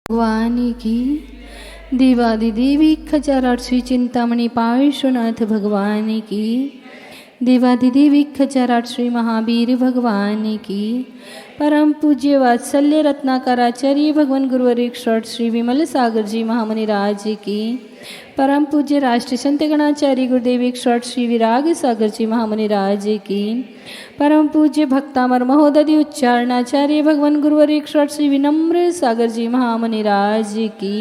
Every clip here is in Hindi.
भगवान की देवादिदेवी खचाराक्षी चिंतामणि पार्श्वनाथ भगवान की देवादिदेवी खचाराक्षी महावीर भगवान की परम पूज्य वात्सल्य रत्नाकराचार्य भगवान गुरुवर श्री विमल सागर जी महामुनि राज की परम पूज्य राष्ट्र संत गणाचार्य गुरुदेव श्री विराग सागर जी महामुनि राज की परम पूज्य भक्तामर महोदधि उच्चारणाचार्य भगवान गुरुवर श्री विनम्र सागर जी महामुनि राज की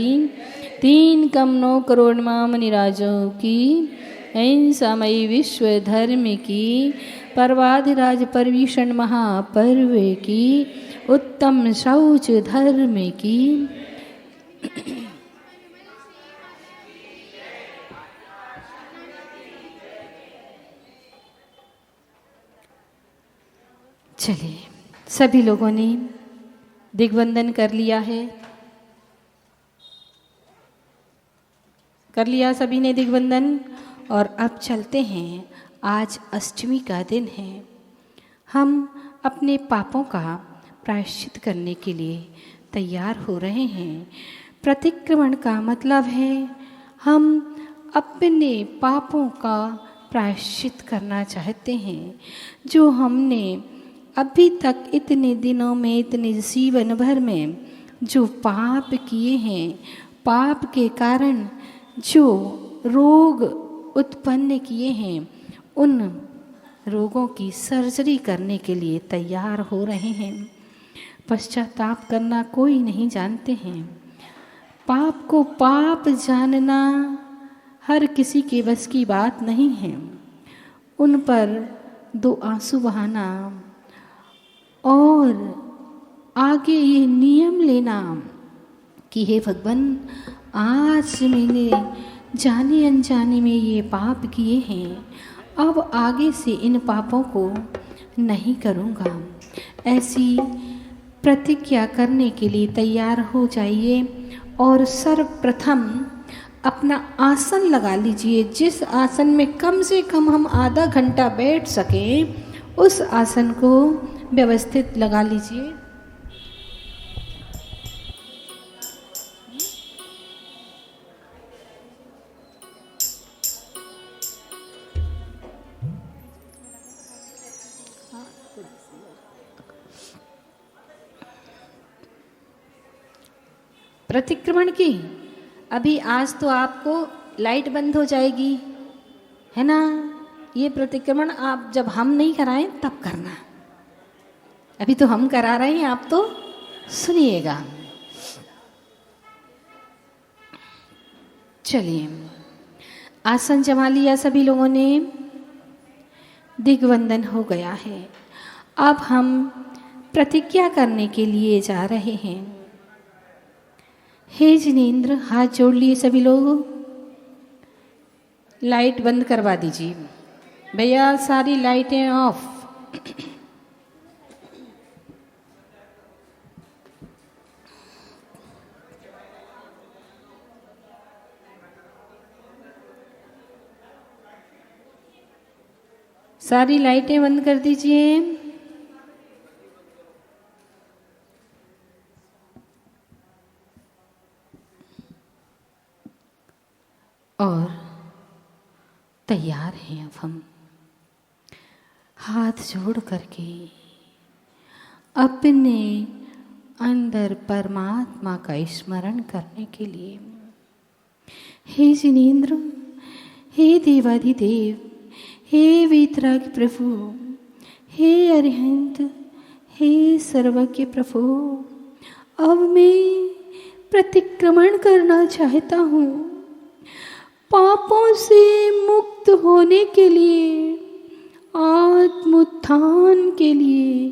3 कमनों करोड़ महामुनि राजों की अहिंसामयी विश्व धर्म की पर्वाधिराज परवीषण महापर्व की उत्तम शौच धर्म की चलिए सभी लोगों ने दिग्वंदन कर लिया है। कर लिया सभी ने दिग्वंदन। और अब चलते हैं। आज अष्टमी का दिन है। हम अपने पापों का प्रायश्चित करने के लिए तैयार हो रहे हैं। प्रतिक्रमण का मतलब है हम अपने पापों का प्रायश्चित करना चाहते हैं। जो हमने अभी तक इतने दिनों में, इतने जीवन भर में जो पाप किए हैं, पाप के कारण जो रोग उत्पन्न किए हैं, उन रोगों की सर्जरी करने के लिए तैयार हो रहे हैं। पश्चाताप करना कोई नहीं जानते हैं। पाप को पाप जानना हर किसी के बस की बात नहीं है। उन पर 2 आंसू बहाना और आगे ये नियम लेना कि हे भगवान, आज मैंने जाने अनजाने में ये पाप किए हैं, अब आगे से इन पापों को नहीं करूँगा। ऐसी प्रतिज्ञा करने के लिए तैयार हो जाइए और सर्वप्रथम अपना आसन लगा लीजिए। जिस आसन में कम से कम हम आधा घंटा बैठ सकें, उस आसन को व्यवस्थित लगा लीजिए। प्रतिक्रमण की अभी आज तो आपको लाइट बंद हो जाएगी, है ना। ये प्रतिक्रमण आप जब हम नहीं कराएं तब करना। अभी तो हम करा रहे हैं, आप तो सुनिएगा। चलिए, आसन जमा लिया सभी लोगों ने, दिग्वंदन हो गया है। अब हम प्रतिज्ञा करने के लिए जा रहे हैं। हे जिनेंद्र, हाथ जोड़ लिए सभी लोग। लाइट बंद करवा दीजिए भैया, सारी लाइटें ऑफ। सारी लाइटें बंद कर दीजिए। और तैयार हैं अब हम हाथ जोड़ करके अपने अंदर परमात्मा का स्मरण करने के लिए। हे जिनेंद्र, हे देवाधिदेव, हे वीतराग प्रभु, हे अरिहंत, हे सर्वज्ञ प्रभु, अब मैं प्रतिक्रमण करना चाहता हूँ। पापों से मुक्त होने के लिए, आत्मोत्थान के लिए,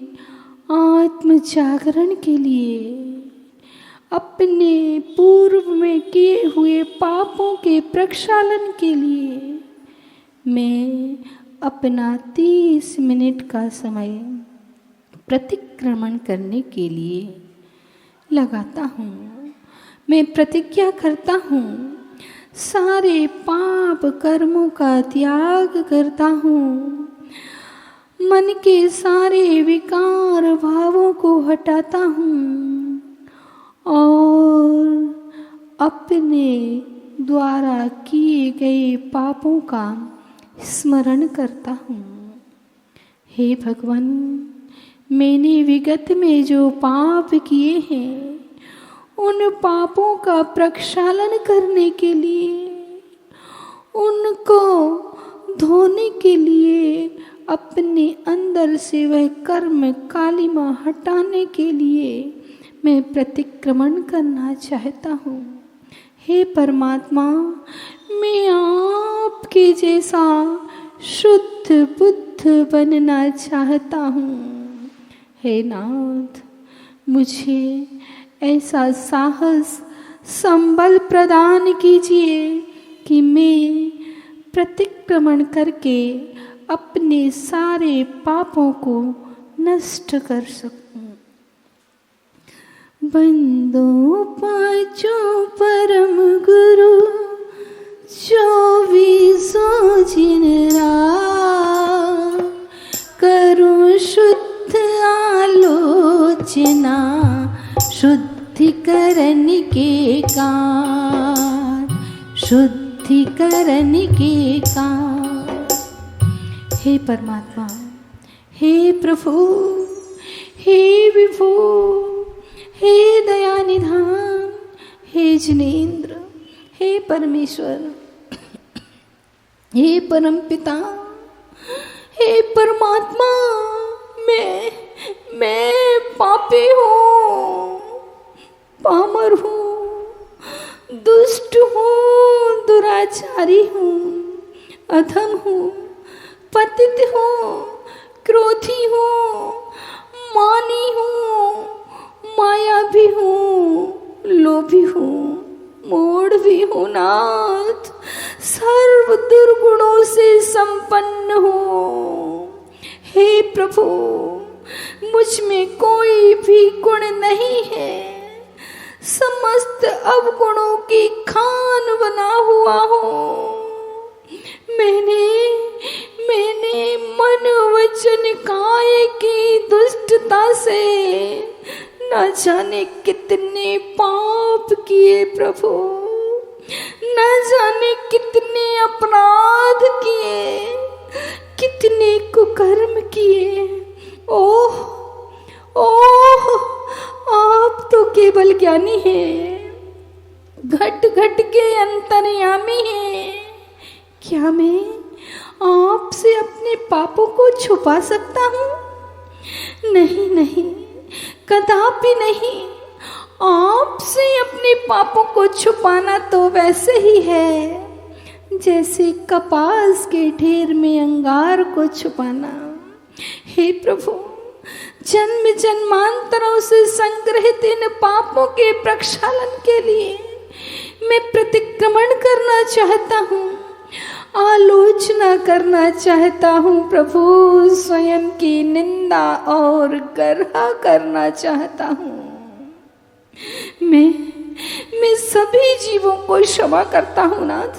आत्म जागरण के लिए, अपने पूर्व में किए हुए पापों के प्रक्षालन के लिए मैं अपना 30 मिनट का समय प्रतिक्रमण करने के लिए लगाता हूँ। मैं प्रतिज्ञा करता हूँ, सारे पाप कर्मों का त्याग करता हूँ। मन के सारे विकार भावों को हटाता हूँ और अपने द्वारा किए गए पापों का स्मरण करता हूँ। हे भगवान, मैंने विगत में जो पाप किए हैं, उन पापों का प्रक्षालन करने के लिए, उनको धोने के लिए, अपने अंदर से वह कर्म कालिमा हटाने के लिए मैं प्रतिक्रमण करना चाहता हूँ। हे परमात्मा, मैं आपके जैसा शुद्ध बुद्ध बनना चाहता हूँ। हे नाथ, मुझे ऐसा साहस संबल प्रदान कीजिए कि मैं प्रतिक्रमण करके अपने सारे पापों को नष्ट कर सकूं। बंदो पांचों परम गुरु 24 जिन रात, करूं शुद्ध आलोचना शुद्धिकरण के काज, शुद्धिकरण के काज। हे परमात्मा, हे प्रभु, हे विभु, हे दयानिधान, हे जिनेन्द्र, हे परमेश्वर, हे परम पिता, हे परमात्मा, मैं पापी हूँ, पामर हूँ, दुष्ट हूँ, दुराचारी हूँ, अधम हूँ, पतित हूँ, क्रोधी हूँ, मानी हूँ, मायावी हूँ, लोभी हूँ, मूढ़ भी हूँ नाथ, सर्व दुर्गुणों से संपन्न हूँ। हे प्रभु, मुझ में कोई भी गुण नहीं है, समस्त अवगुणों की खान बना हुआ हूँ। मैंने मन वचन काया की दुष्टता से न जाने कितने पाप किए प्रभु, न जाने कितने अपराध किए, कितने कुकर्म किए। ओह ओह, आप तो केवल ज्ञानी हैं, घट घट के अंतर्यामी हैं। क्या मैं आपसे अपने पापों को छुपा सकता हूँ? नहीं नहीं, कदापि नहीं। आपसे अपने पापों को छुपाना तो वैसे ही है जैसे कपास के ढेर में अंगार को छुपाना। हे प्रभु, जन्म जन्मांतरों से संग्रहित इन पापों के प्रक्षालन के लिए मैं प्रतिक्रमण करना चाहता हूँ, आलोचना करना चाहता हूँ प्रभु, स्वयं की निंदा और गर्हा करना चाहता हूँ। मैं सभी जीवों को क्षमा करता हूँ नाथ,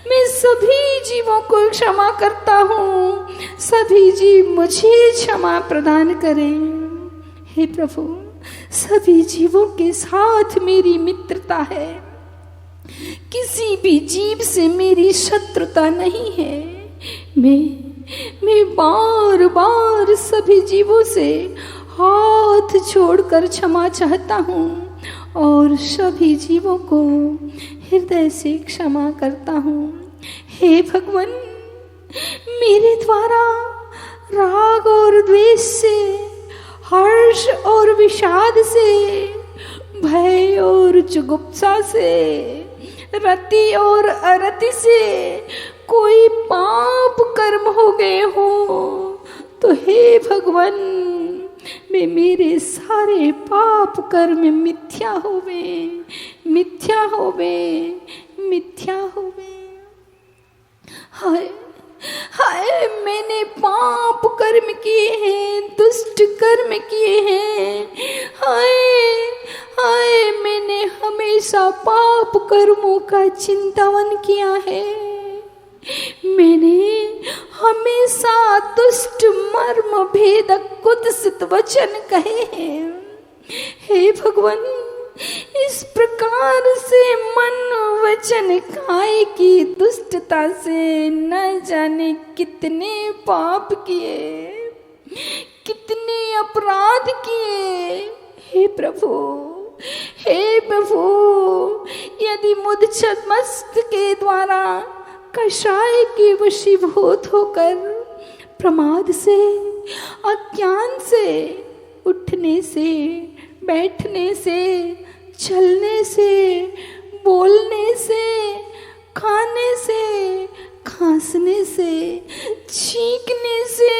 मैं सभी जीवों को क्षमा करता हूँ, सभी जीव मुझे क्षमा प्रदान करें। हे प्रभु, सभी जीवों के साथ मेरी मित्रता है, किसी भी जीव से मेरी शत्रुता नहीं है। मैं बार बार सभी जीवों से हाथ छोड़कर क्षमा चाहता हूँ और सभी जीवों को हृदय से क्षमा करता हूँ। हे भगवान, मेरे द्वारा राग और द्वेष से, हर्ष और विषाद से, भय और जुगुप्सा से, रति और अरति से कोई पाप कर्म हो गए हो तो हे भगवान, मेरे सारे पाप कर्म मिथ्या होवे, मिथ्या होवे, मिथ्या होवे। हाय हाय, मैंने पाप कर्म किए हैं, दुष्ट कर्म किए हैं। हाय हाय, मैंने हमेशा पाप कर्मों का चिंतावन किया है। मैंने हमेशा दुष्ट मर्म भेदक कुत्सित वचन कहे हैं। हे भगवान, प्रकार से मन वचन काय की दुष्टता से न जाने कितने पाप किए, कितने अपराध किए। हे प्रभु, हे प्रभु, यदि मुझ छद्मस्त के द्वारा कषाय के वशीभूत होकर प्रमाद से, अज्ञान से, उठने से, बैठने से, चलने से, बोलने से, खाने से, खांसने से, छींकने से,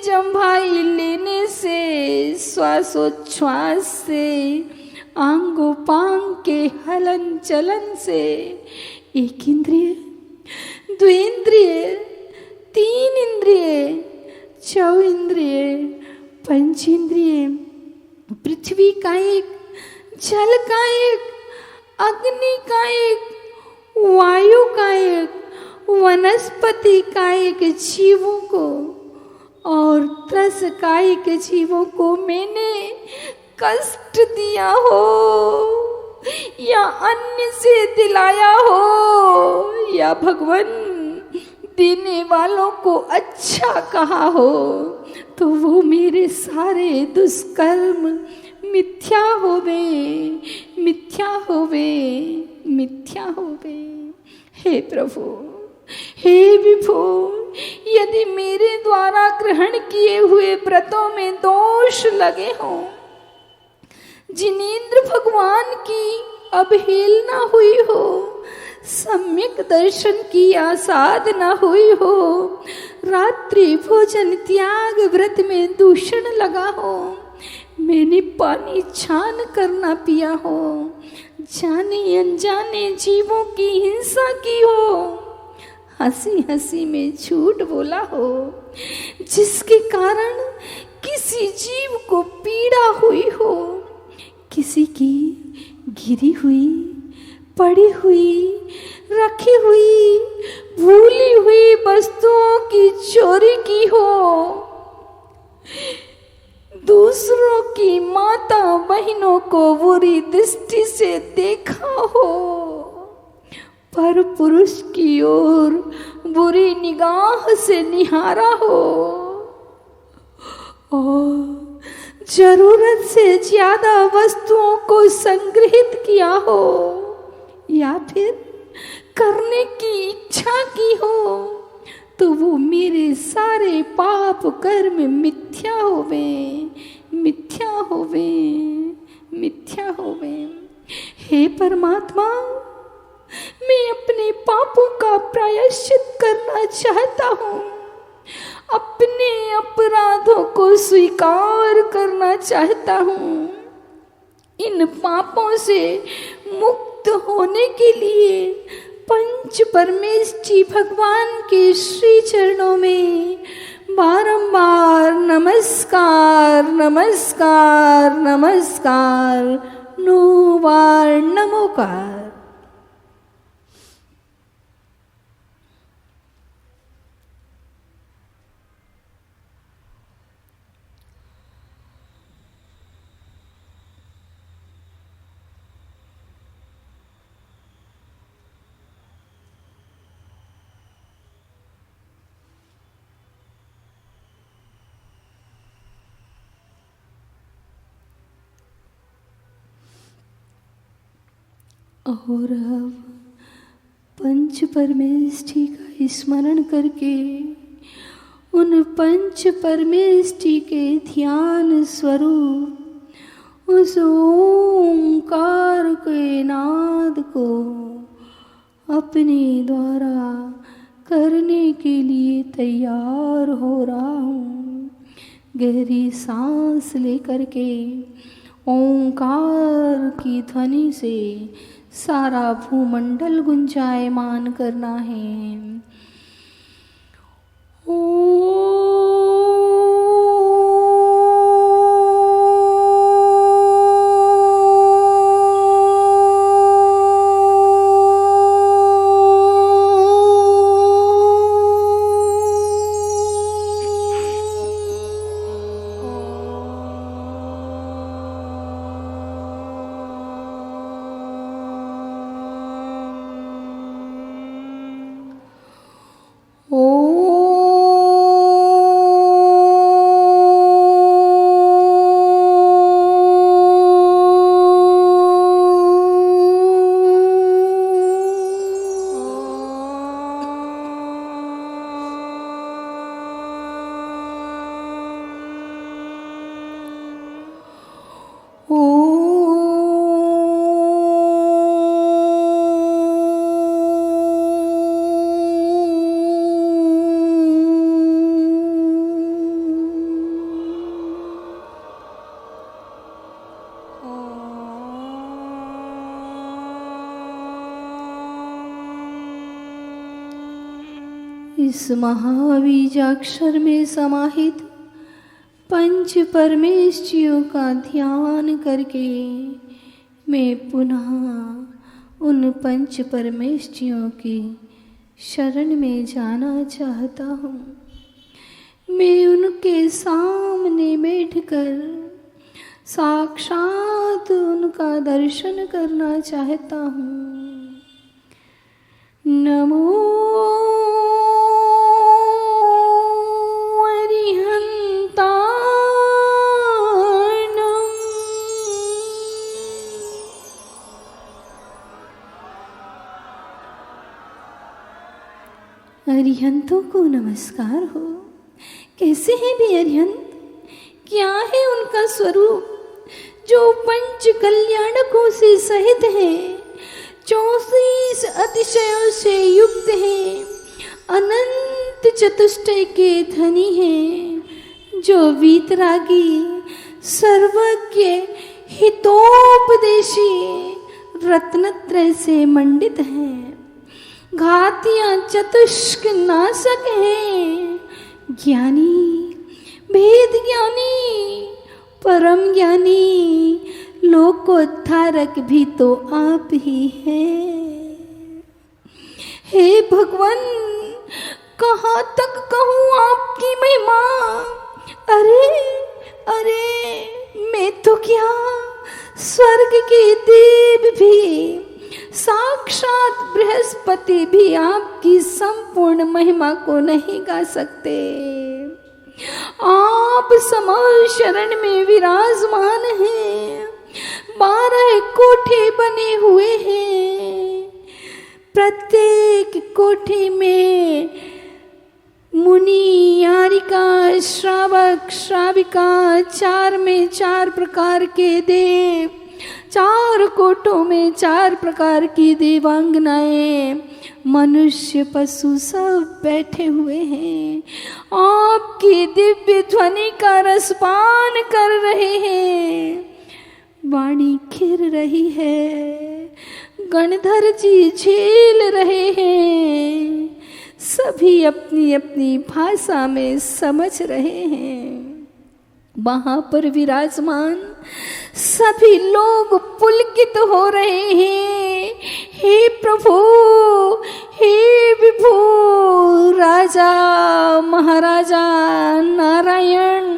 जम्भाई लेने से, श्वासोच्छ्वास से, आंगोपांग के हलन चलन से, एक इंद्रिय, द्विंद्रिय, तीन इंद्रिय, चौ इंद्रिय, पंचेंद्रिय, पृथ्वी का एक, जल का एक, अग्नि का एक, वायु का एक, वनस्पति का एक जीवों को और त्रस कायिक जीवों को मैंने कष्ट दिया हो या अन्य से दिलाया हो या भगवान देने वालों को अच्छा कहा हो, तो वो मेरे सारे दुष्कर्म मिथ्या होवे, मिथ्या होवे, मिथ्या होवे। हे प्रभु, हे विभो, यदि मेरे द्वारा ग्रहण किए हुए व्रतों में दोष लगे हों, जिनेंद्र भगवान की अवहेलना हुई हो, सम्यक दर्शन की आसाधना हुई हो, रात्रि भोजन त्याग व्रत में दूषण लगा हो, मैंने पानी छान कर ना पिया हो, जाने अनजाने जीवों की हिंसा की हो, हंसी हंसी में झूठ बोला हो, जिसके कारण किसी जीव को पीड़ा हुई हो, किसी की गिरी हुई, पड़ी हुई, रखी हुई, भूली हुई वस्तुओं की चोरी की हो, दूसरों की माता बहनों को बुरी दृष्टि से देखा हो, पर पुरुष की ओर बुरी निगाह से निहारा हो, और जरूरत से ज्यादा वस्तुओं को संग्रहित किया हो, या फिर करने की इच्छा की हो, तो वो मेरे सारे पाप कर्म मिथ्या होवे, मिथ्या होवे, मिथ्या होवे। हे परमात्मा, मैं अपने पापों का प्रायश्चित करना चाहता हूँ, अपने अपराधों को स्वीकार करना चाहता हूँ। इन पापों से मुक्त होने के लिए पंच परमेष्ठी भगवान के श्री चरणों में बारंबार नमस्कार, नमस्कार, नमस्कार, 9 बार नमोकार। और अब पंच परमेष्ठी का स्मरण करके उन पंच परमेष्ठी के ध्यान स्वरूप उस ओंकार के नाद को अपने द्वारा करने के लिए तैयार हो रहा हूँ। गहरी सांस लेकर के ओंकार की ध्वनि से सारा भूमंडल गुंजायमान करना है। इस महाबीजाक्षर में समाहित पंच परमेश्वरियों का ध्यान करके मैं पुनः उन पंच परमेश्वरियों की शरण में जाना चाहता हूँ। मैं उनके सामने बैठकर साक्षात उनका दर्शन करना चाहता हूँ। नमो अरिहंतों को नमस्कार हो। कैसे हैं भी अरिहंत? क्या है उनका स्वरूप जो पंच कल्याणकों से सहित है, 34 अतिशयों से युक्त है, अनंत चतुष्टय के धनी है, जो वीतरागी सर्वज्ञ हितोपदेशी रत्नत्रय से मंडित है, घातियां चतुष्क नाशक हैं, ज्ञानी भेद ज्ञानी परम ज्ञानी लोकोद्धारक भी तो आप ही हैं। हे भगवान, कहाँ तक कहूँ आपकी महिमा? अरे अरे, मैं तो क्या स्वर्ग के देव भी, साक्षात बृहस्पति भी आपकी संपूर्ण महिमा को नहीं गा सकते। आप समर शरण में विराजमान हैं, 12 कोठे बने हुए हैं, प्रत्येक कोठे में मुनि, यारिका, श्रावक, श्राविका, 4 में 4 प्रकार के देव, 4 कोठों में 4 प्रकार की देवांगनाएं, मनुष्य पशु सब बैठे हुए हैं, आपकी दिव्य ध्वनि का रसपान कर रहे हैं। वाणी खिर रही है, गणधर जी झेल रहे हैं, सभी अपनी अपनी भाषा में समझ रहे हैं। वहाँ पर विराजमान सभी लोग पुलकित हो रहे हैं। हे प्रभु, हे विभु, राजा महाराजा नारायण,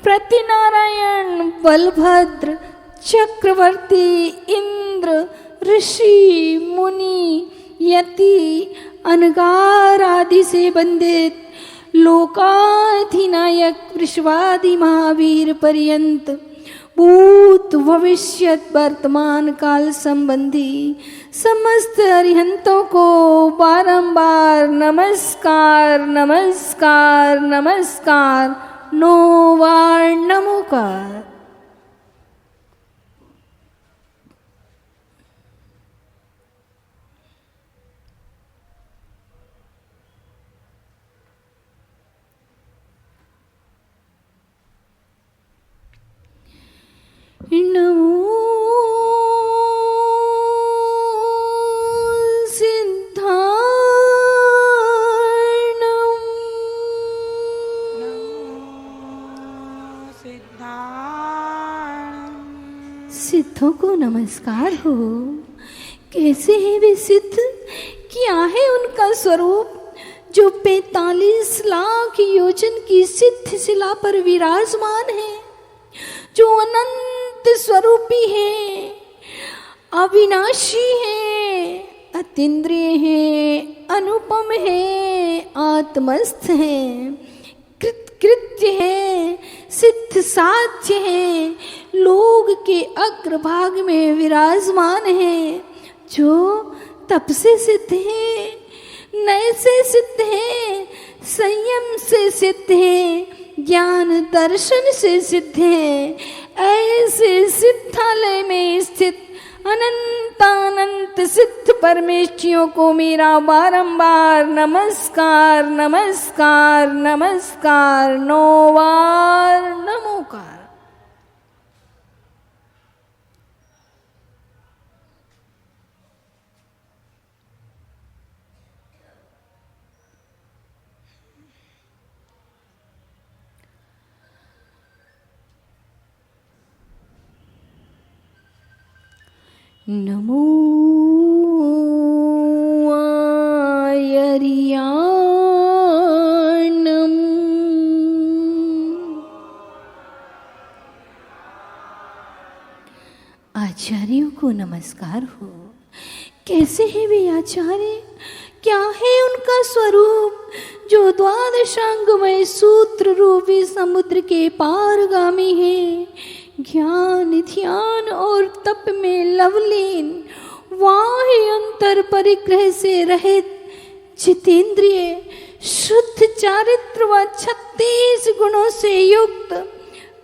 प्रतिनारायण, बलभद्र, चक्रवर्ती, इंद्र, ऋषि, मुनि, यति, अनगार आदि से बंदित लोकाधिनायक वृषवादि महावीर पर्यंत भूत भविष्यत वर्तमान काल संबंधी समस्त अरिहंतों को बारंबार नमस्कार नमस्कार नमस्कार, 9 बार नमोकार। नमो सिद्धों को नमस्कार हो। कैसे हैं वे सिद्ध? क्या है उनका स्वरूप जो 45 लाख योजन की सिद्ध शिला पर विराजमान है, जो अनंत स्वरूपी है, अविनाशी है, अतीन्द्रिय है, अनुपम है, आत्मस्थ है, कृत्य है, सिद्ध साध्य है, लोग के अग्रभाग में विराजमान है, जो तप से सिद्ध है, नय से सिद्ध है, संयम से सिद्ध है, ज्ञान दर्शन से सिद्ध है। ऐसे सिद्ध अनंतानंत सिद्ध परमेष्ठियों को मेरा बारंबार नमस्कार नमस्कार नमस्कार, 9 बार नमोकार। नमो आयर्याणम्। आचार्यों को नमस्कार हो। कैसे हैं वे आचार्य? क्या है उनका स्वरूप जो द्वादशांगमय सूत्र रूपी समुद्र के पारगामी है? ज्ञान ध्यान और तप में लवलीन, वाह्य अंतर परिग्रह से रहित, जितेंद्रिय, शुद्ध चारित्र व 36 गुणों से युक्त,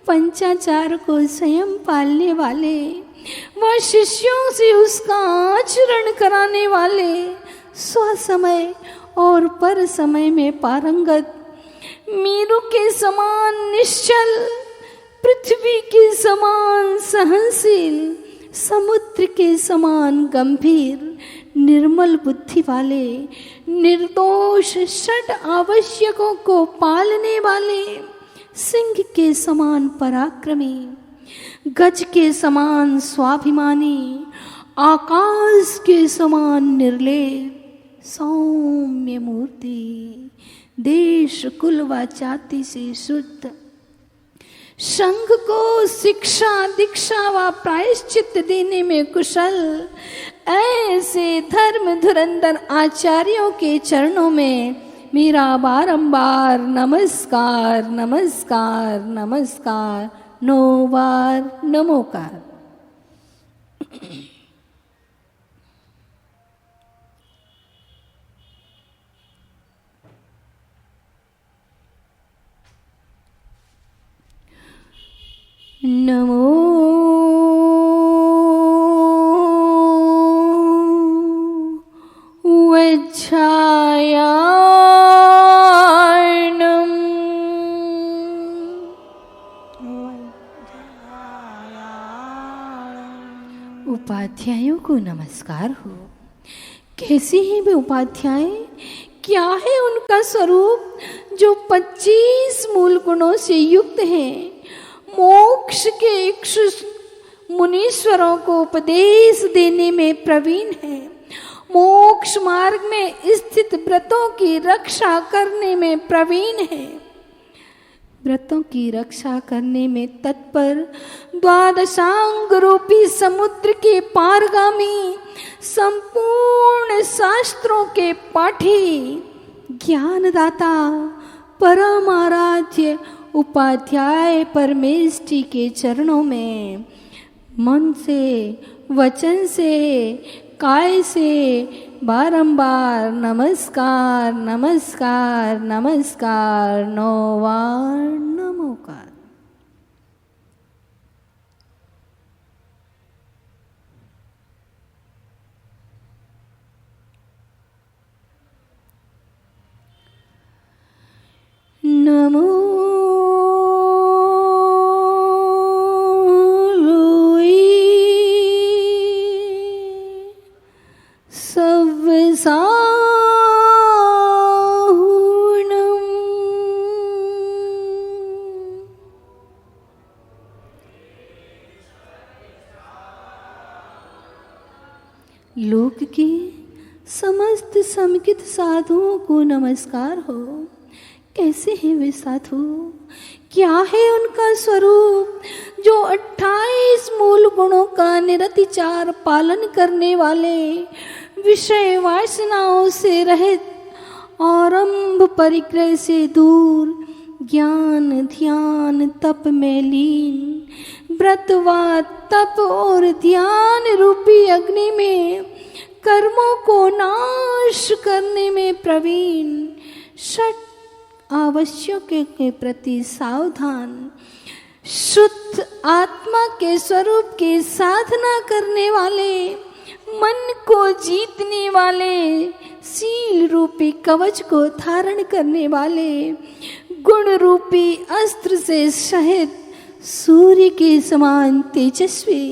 पंचाचार को स्वयं पालने वाले व शिष्यों से उसका आचरण कराने वाले, स्वसमय और पर समय में पारंगत, मेरु के समान निश्चल, पृथ्वी के समान सहनशील, समुद्र के समान गंभीर, निर्मल बुद्धि वाले, निर्दोष षट आवश्यकों को पालने वाले, सिंह के समान पराक्रमी, गज के समान स्वाभिमानी, आकाश के समान निर्लेप, सौम्य मूर्ति, देश कुल व जाति से शुद्ध, संघ को शिक्षा दीक्षा व प्रायश्चित देने में कुशल, ऐसे धर्म धुरंधर आचार्यों के चरणों में मेरा बारंबार नमस्कार नमस्कार नमस्कार, 9 बार नमोकार। नमो वज्रायाणम्। उपाध्यायों को नमस्कार हो। कैसे हैं वे उपाध्याय? क्या है उनका स्वरूप जो 25 मूल गुणों से युक्त हैं? मोक्ष के इच्छुक मुनीश्वरों को उपदेश देने में प्रवीण है, मोक्ष मार्ग में स्थित व्रतों की रक्षा करने में प्रवीण है, व्रतों की रक्षा करने में तत्पर, द्वादशांग रूपी समुद्र के पारगामी, संपूर्ण शास्त्रों के पाठी, ज्ञानदाता, परम आराध्य उपाध्याय परमेष्ठी के चरणों में मन से, वचन से, काय से बारंबार नमस्कार नमस्कार नमस्कार, 9 बार नमोकार। नमो लोक के समस्त समकित साधुओं को नमस्कार हो। कैसे हैं वे साधु? क्या है उनका स्वरूप जो 28 मूल गुणों का निरतिचार पालन करने वाले, विषय वासनाओं से रहित, आरंभ परिग्रह से दूर, ज्ञान ध्यान तप में लीन, व्रत व तप और ध्यान रूपी अग्नि में कर्मों को नाश करने में प्रवीण, षट आवश्यक के प्रति सावधान, शुद्ध आत्मा के स्वरूप की साधना करने वाले, मन को जीतने वाले, सील रूपी कवच को धारण करने वाले, गुण रूपी अस्त्र से शहित सूर्य के समान तेजस्वी,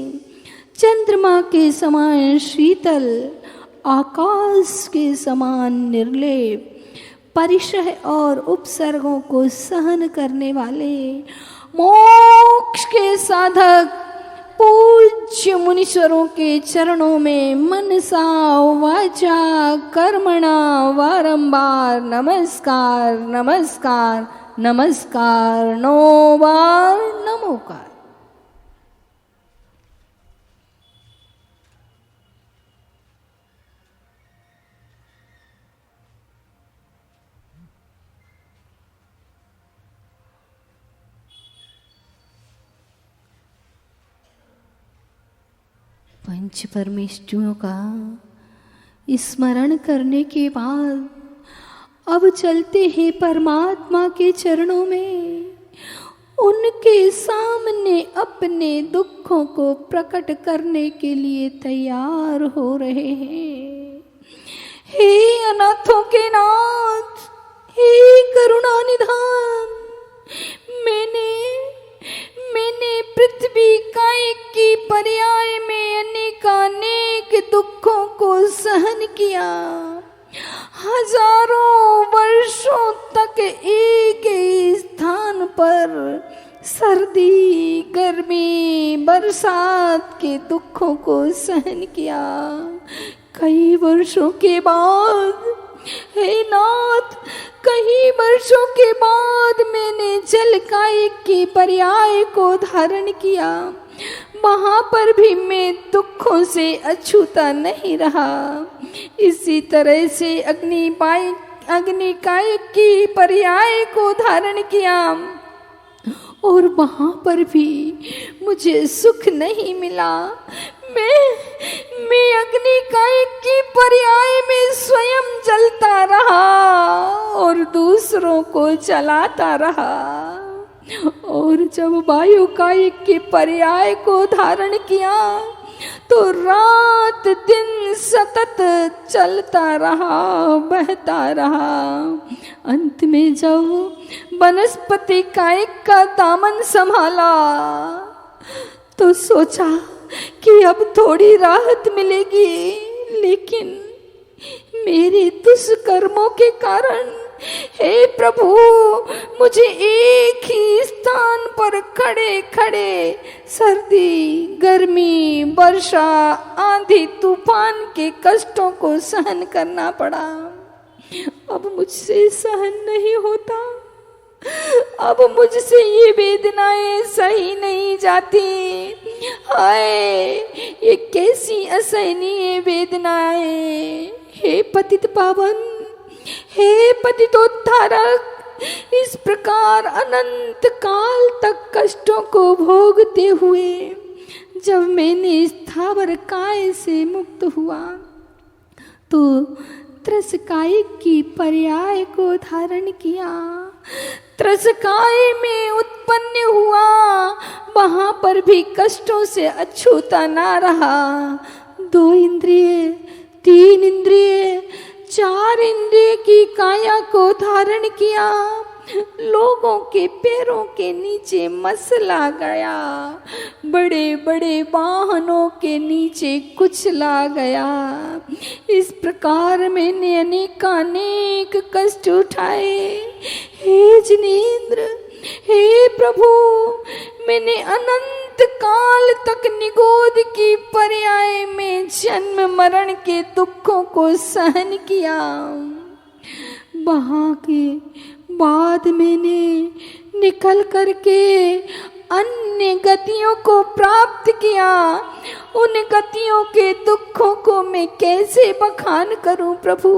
चंद्रमा के समान शीतल, आकाश के समान निर्लेप, परिशह और उपसर्गों को सहन करने वाले, मोक्ष के साधक पूज्य मुनीश्वरों के चरणों में मनसा वाचा कर्मणा बारंबार नमस्कार नमस्कार नमस्कार 9 बार नमोकार। पंच परमेष्ठियों का स्मरण करने के बाद अब चलते हैं परमात्मा के चरणों में, उनके सामने अपने दुखों को प्रकट करने के लिए तैयार हो रहे हैं। हे अनाथों के नाथ, हे करुणा निधान, मैंने पृथ्वी कायिक की पर्याय में अनेकानेक दुखों को सहन किया। हजारों वर्षों तक एक ही स्थान पर सर्दी, गर्मी, बरसात के दुखों को सहन किया। कई वर्षों के बाद, हे नाथ, कई वर्षों के बाद मैंने जलकायिक की पर्याय को धारण किया। वहां पर भी मैं दुखों से अछूता नहीं रहा। इसी तरह से अग्निकायिक की पर्याय को धारण किया और वहां पर भी मुझे सुख नहीं मिला। मैं अग्निकायिक की पर्याय में स्वयं जलता रहा और दूसरों को जलाता रहा। और जब वायुकायिक के पर्याय को धारण किया तो रात दिन सतत चलता रहा, बहता रहा। अंत में जब वनस्पति कायिक का दामन संभाला तो सोचा कि अब थोड़ी राहत मिलेगी, लेकिन मेरे दुष्कर्मों के कारण, हे प्रभु, मुझे एक ही स्थान पर खड़े खड़े सर्दी, गर्मी, वर्षा, आंधी, तूफान के कष्टों को सहन करना पड़ा। अब मुझसे सहन नहीं होता, अब मुझसे ये वेदनाएं सही नहीं जाती। हाय, ये कैसी असहनीय वेदनाएं। हे पतित पावन, हे पतितोद्धारक, इस प्रकार अनंत काल तक कष्टों को भोगते हुए जब मैंने स्थावर काय से मुक्त हुआ तो त्रसकायिक की पर्याय को धारण किया। त्रसकाय में उत्पन्न हुआ, वहां पर भी कष्टों से अछूता ना रहा। 2 इंद्रिय, 3 इंद्रिय, 4 इंद्रिय की काया को धारण किया। लोगों के पैरों के नीचे मसला गया, बड़े बड़े वाहनों के नीचे कुचला गया। इस प्रकार मैंने अनेकानेक कष्ट उठाए। हे जिनेंद्र, हे प्रभु, मैंने अनंत काल तक निगोद की पर्याय में जन्म मरण के दुखों को सहन किया। वहाँ के बाद मैंने निकल करके अन्य गतियों को प्राप्त किया। उन गतियों के दुखों को मैं कैसे बखान करूं प्रभु?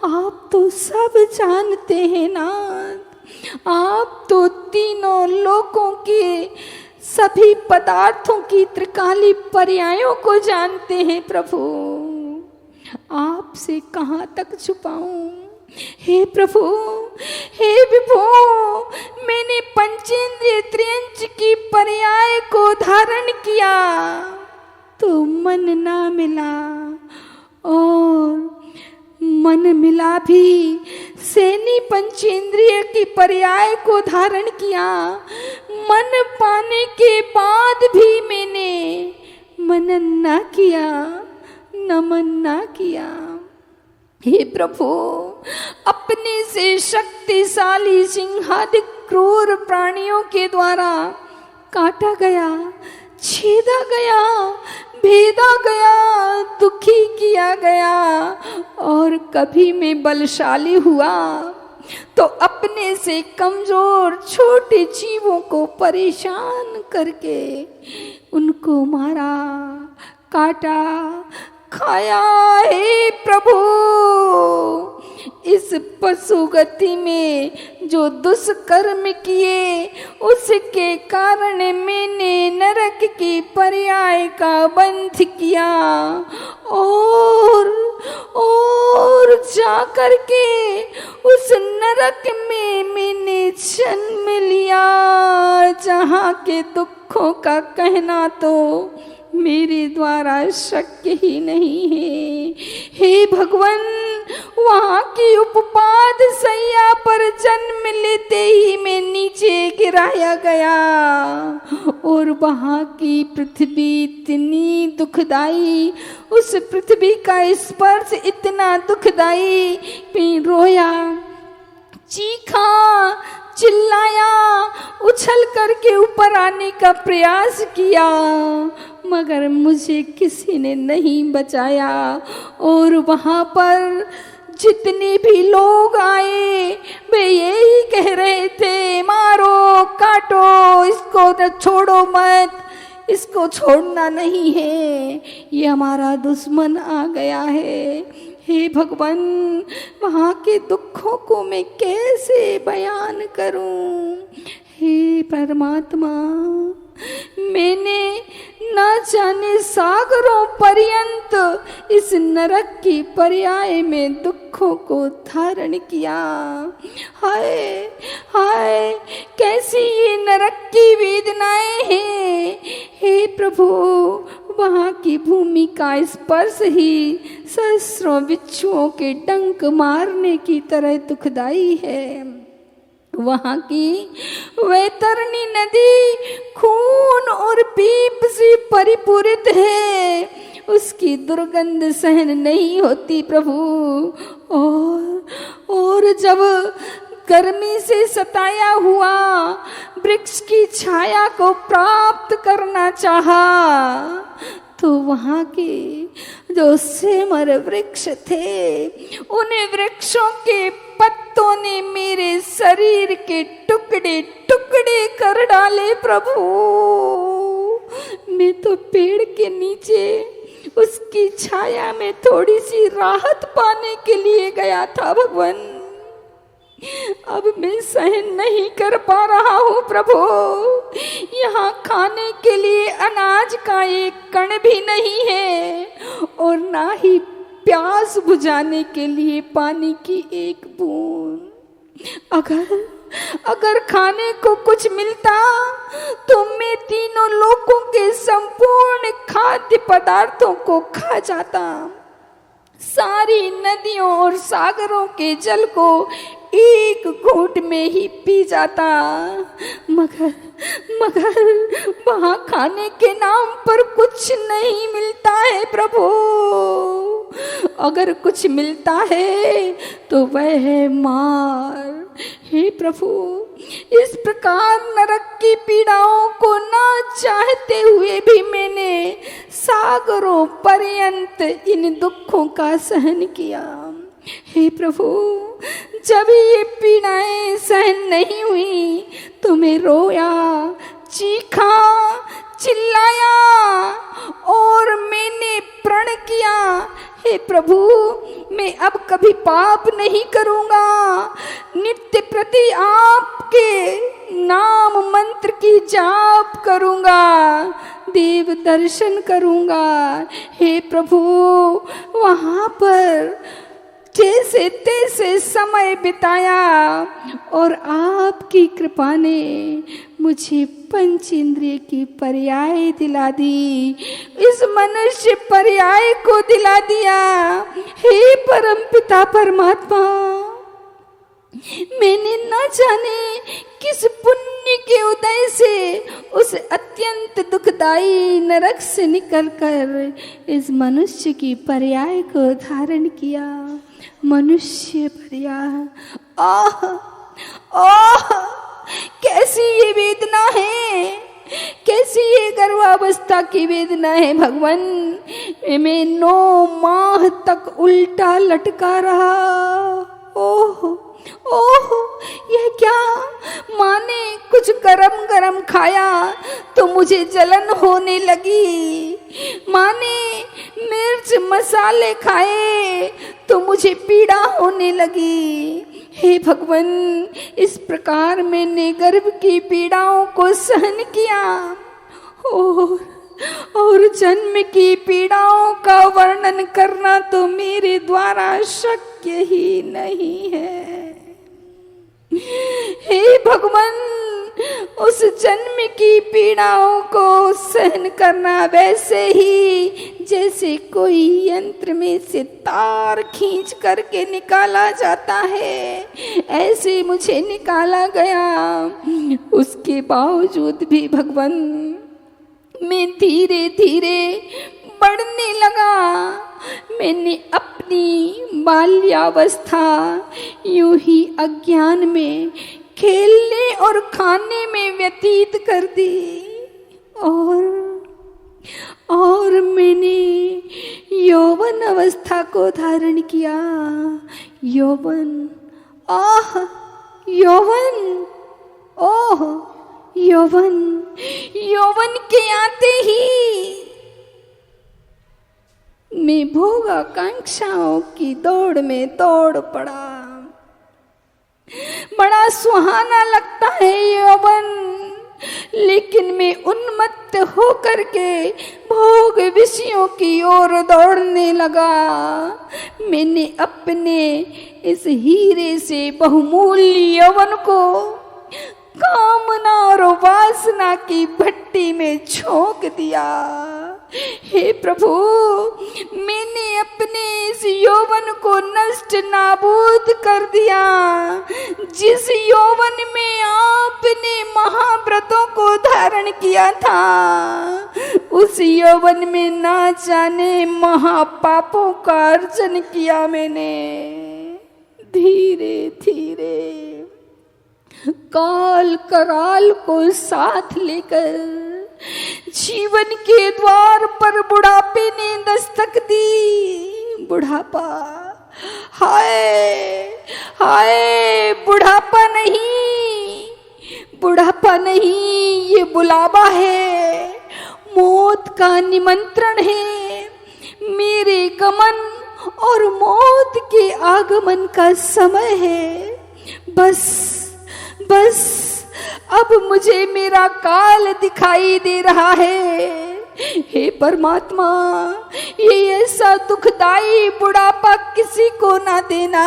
आप तो सब जानते हैं नाथ। आप तो तीनों लोकों के सभी पदार्थों की त्रिकाली पर्यायों को जानते हैं प्रभु। आपसे कहाँ तक छुपाऊं? हे प्रभु, हे विभो, मैंने पंचेंद्रिय त्रियंच की पर्याय को धारण किया तो मन ना मिला, और मन मिला भी सेनी पंचेंद्रिय की पर्याय को धारण किया। मन पाने के बाद भी मैंने मनन ना किया, नमन ना किया। हे प्रभु, अपने से शक्तिशाली सिंहादिक क्रूर प्राणियों के द्वारा काटा गया, छेदा गया, भेदा गया, दुखी किया गया, और कभी मैं बलशाली हुआ तो अपने से कमजोर छोटे जीवों को परेशान करके उनको मारा, काटा, खाया। हे प्रभु, इस पशु गति में जो दुष्कर्म किए उसके कारण मैंने नरक की पर्याय का बंध किया, और जा करके उस नरक में मैंने जन्म लिया, जहाँ के दुखों का कहना तो मेरे द्वारा शक्य ही नहीं है। हे भगवान, वहाँ की उपपाद सैया पर जन्म लेते ही मैं नीचे गिराया गया, और वहाँ की पृथ्वी इतनी दुखदाई, उस पृथ्वी का स्पर्श इतना दुखदाई कि रोया, चीखा, चिल्लाया, उछल करके ऊपर आने का प्रयास किया, मगर मुझे किसी ने नहीं बचाया। और वहाँ पर जितने भी लोग आए वे यही कह रहे थे, मारो, काटो, इसको छोड़ो मत, इसको छोड़ना नहीं है, ये हमारा दुश्मन आ गया है। हे भगवान, वहाँ के दुखों को मैं कैसे बयान करूं? हे परमात्मा, मैंने न जाने सागरों पर्यंत इस नरक की पर्याय में दुखों को धारण किया। हाय हाय, कैसी ये नरक की वेदनाएं हैं। हे प्रभु, वहाँ की भूमि का स्पर्श ही सहस्रों बिच्छुओं के डंक मारने की तरह दुखदाई है। वहाँ की वैतरणी नदी खून और पीप से परिपूरित है, उसकी दुर्गंध सहन नहीं होती प्रभु। और जब गर्मी से सताया हुआ वृक्ष की छाया को प्राप्त करना चाहा तो वहाँ के जो सेमर वृक्ष थे, उन वृक्षों के पत्तों ने मेरे शरीर के टुकड़े टुकड़े कर डाले प्रभु। मैं तो पेड़ के नीचे उसकी छाया में थोड़ी सी राहत पाने के लिए गया था भगवान। अब मैं सहन नहीं कर पा रहा हूँ प्रभु। यहाँ खाने के लिए अनाज का एक कण भी नहीं है, और ना ही प्यास बुझाने के लिए पानी की एक बूंद। अगर खाने को कुछ मिलता तो मैं तीनों लोकों के संपूर्ण खाद्य पदार्थों को खा जाता, सारी नदियों और सागरों के जल को एक घूंट में ही पी जाता। मगर वहाँ खाने के नाम पर कुछ नहीं मिलता है प्रभु। अगर कुछ मिलता है तो वह है मार। हे प्रभु, इस प्रकार नरक की पीड़ाओं को ना चाहते हुए भी मैंने सागरों पर्यंत इन दुखों का सहन किया। हे प्रभु, जब ये पीड़ाएं सहन नहीं हुई तो मैं रोया, चीखा, चिल्लाया और मैंने प्रण किया, हे प्रभु, मैं अब कभी पाप नहीं करूँगा। नित्य प्रति आपके नाम मंत्र की जाप करूँगा, देव दर्शन करूँगा। हे प्रभु, वहाँ पर जैसे तैसे समय बिताया और आपकी कृपा ने मुझे पंच इंद्रिय की पर्याय दिला दी, इस मनुष्य पर्याय को दिला दिया। हे परम पिता परमात्मा, मैंने न जाने किस पुण्य के उदय से उस अत्यंत दुखदाई नरक से निकलकर इस मनुष्य की पर्याय को धारण किया। मनुष्य पर्याय, आह आह, कैसी ये वेदना है, कैसी ये गर्भावस्था की वेदना है भगवान। मैं 9 माह तक उल्टा लटका रहा। ओह ओह, यह क्या, माँ ने कुछ गरम गरम खाया तो मुझे जलन होने लगी, माँ ने मिर्च मसाले खाए तो मुझे पीड़ा होने लगी। हे भगवान, इस प्रकार मैंने गर्भ की पीड़ाओं को सहन किया और जन्म की पीड़ाओं का वर्णन करना तो मेरे द्वारा शक्य ही नहीं है। हे भगवान, उस जन्म की पीड़ाओं को सहन करना वैसे ही जैसे कोई यंत्र में से तार खींच करके निकाला जाता है, ऐसे मुझे निकाला गया। उसके बावजूद भी भगवान, मैं धीरे धीरे बढ़ने लगा। मैंने अपनी बाल्यावस्था यूं ही अज्ञान में खेलने और खाने में व्यतीत कर दी और मैंने यौवन अवस्था को धारण किया। यौवन, आह यौवन, ओह यौवन, यौवन के आते ही मैं भोग आकांक्षाओं की दौड़ में दौड़ पड़ा। बड़ा सुहाना लगता है यौवन, लेकिन मैं उन्मत्त होकर के भोग विषयों की ओर दौड़ने लगा। मैंने अपने इस हीरे से बहुमूल्य यौवन को कामना और वासना की भट्टी में झोंक दिया। हे प्रभु, मैंने अपने इस यौवन को नष्ट नाबूद कर दिया। जिस यौवन में आपने महाव्रतों को धारण किया था, उस यौवन में ना जाने महापापों का अर्जन किया मैंने। धीरे धीरे काल कराल को साथ लेकर जीवन के द्वार पर बुढ़ापे ने दस्तक दी। बुढ़ापा, हाय हाय, बुढ़ापा नहीं, बुढ़ापा नहीं, ये बुलावा है, मौत का निमंत्रण है। मेरे गमन और मौत के आगमन का समय है। बस अब मुझे मेरा काल दिखाई दे रहा है। हे परमात्मा, ये ऐसा दुखदाई बुढ़ापा किसी को ना देना,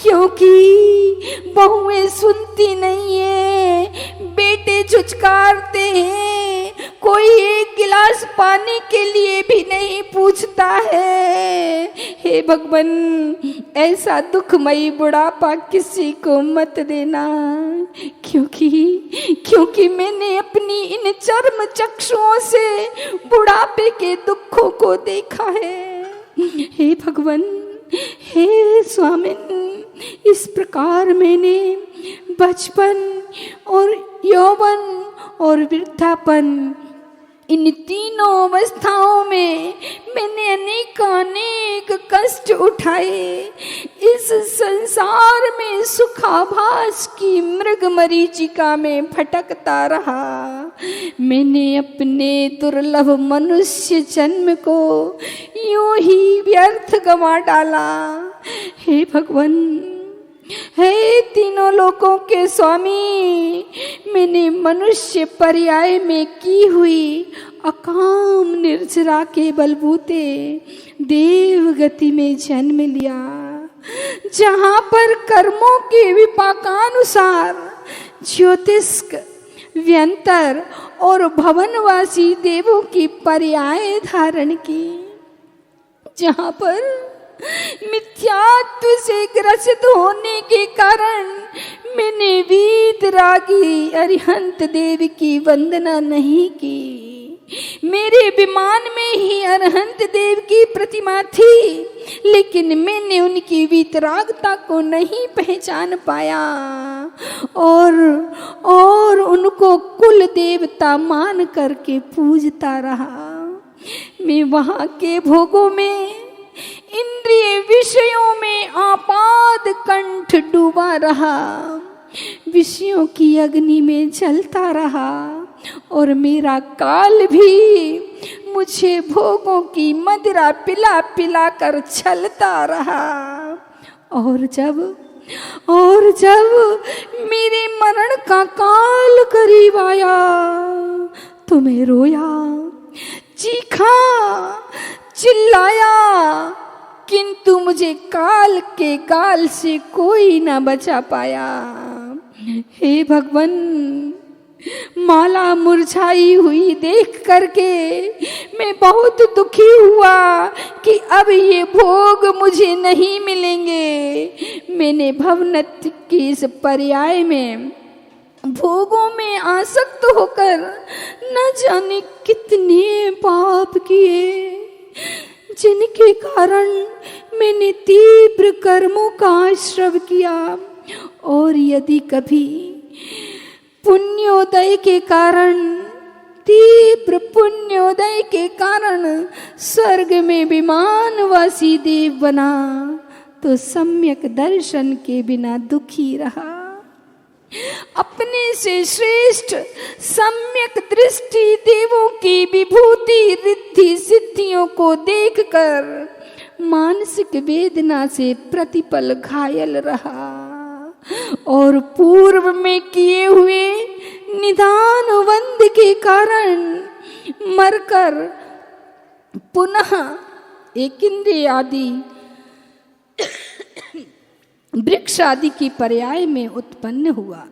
क्योंकि बहुएं सुनती नहीं है, बेटे झुझकारते हैं, कोई एक गिलास पानी के लिए भी नहीं पूछता है। हे भगवान, ऐसा दुखमयी बुढ़ापा किसी को मत देना, क्योंकि मैंने अपनी इन चर्म चक्षुओं से बुढ़ापे के दुखों को देखा है। हे भगवान, हे स्वामिन, इस प्रकार मैंने बचपन और यौवन और वृद्धापन, इन तीनों अवस्थाओं में मैंने अनेक कष्ट उठाए। इस संसार में सुखाभास की मृग मरीचिका में भटकता रहा। मैंने अपने दुर्लभ मनुष्य जन्म को यूं ही व्यर्थ गंवा डाला। हे भगवान, हे तीनों लोकों के स्वामी, मैंने मनुष्य पर्याय में की हुई अकाम निर्जरा के बलबूते देव गति में जन्म लिया, जहाँ पर कर्मों के विपाकानुसार ज्योतिष्क, व्यंतर और भवनवासी देवों की पर्याय धारण की, जहाँ पर मिथ्यात्व से ग्रसित होने के कारण मैंने वीतरागी अरिहंत देव की वंदना नहीं की। मेरे विमान में ही अरिहंत देव की प्रतिमा थी, लेकिन मैंने उनकी वीतरागता को नहीं पहचान पाया और उनको कुल देवता मान करके पूजता रहा। मैं वहाँ के भोगों में, इंद्रिय विषयों में आपाद कंठ डूबा रहा, विषयों की अग्नि में जलता रहा और मेरा काल भी मुझे भोगों की मदिरा पिला पिला कर छलता रहा। और जब मेरे मरण का काल करीब आया तो मैं रोया, चीखा, चिल्लाया, किंतु मुझे काल के गाल से कोई ना बचा पाया। हे भगवान, माला मुरझाई हुई देख करके मैं बहुत दुखी हुआ कि अब ये भोग मुझे नहीं मिलेंगे। मैंने भवनत्व की इस पर्याय में भोगों में आसक्त होकर न जाने कितने पाप किए, जिनके कारण मैंने तीव्र कर्मों का आश्रव किया। और यदि कभी पुण्योदय के कारण, तीव्र पुण्योदय के कारण स्वर्ग में विमानवासी देव बना तो सम्यक दर्शन के बिना दुखी रहा। अपने से श्रेष्ठ सम्यक दृष्टि देवों की विभूति रिद्धि सिद्धियों को देखकर मानसिक वेदना से प्रतिपल घायल रहा और पूर्व में किए हुए निदान वंद के कारण मरकर पुनः एक इंद्रिय आदि वृक्ष आदि की पर्याय में उत्पन्न हुआ।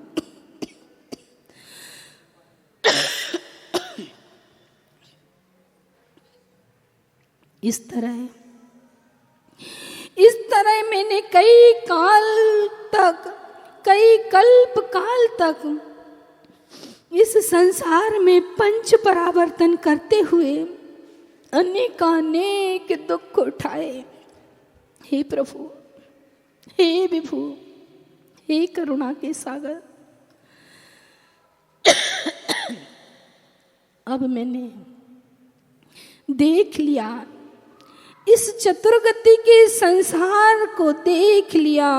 इस तरह मैंने कई कल्प काल तक इस संसार में पंच परावर्तन करते हुए अनेकानेक दुख उठाए। हे प्रभु, हे विभु, हे करुणा के सागर, अब मैंने देख लिया, इस चतुर्गति के संसार को देख लिया,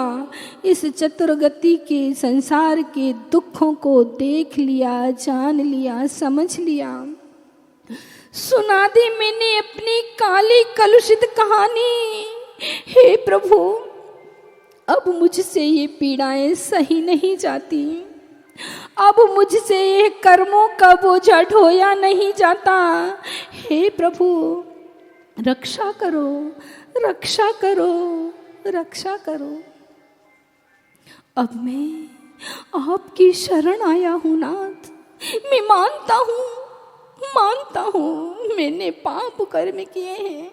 इस चतुर्गति के संसार के दुखों को देख लिया, जान लिया, समझ लिया। सुना दी मैंने अपनी काली कलुषित कहानी। हे प्रभु, अब मुझसे ये पीड़ाएं सही नहीं जाती, अब मुझसे ये कर्मों का बोझा ढोया नहीं जाता। हे प्रभु, रक्षा करो, रक्षा करो, रक्षा करो। अब मैं आपकी शरण आया हूँ नाथ। मैं मानता हूँ मैंने पाप कर्म किए हैं।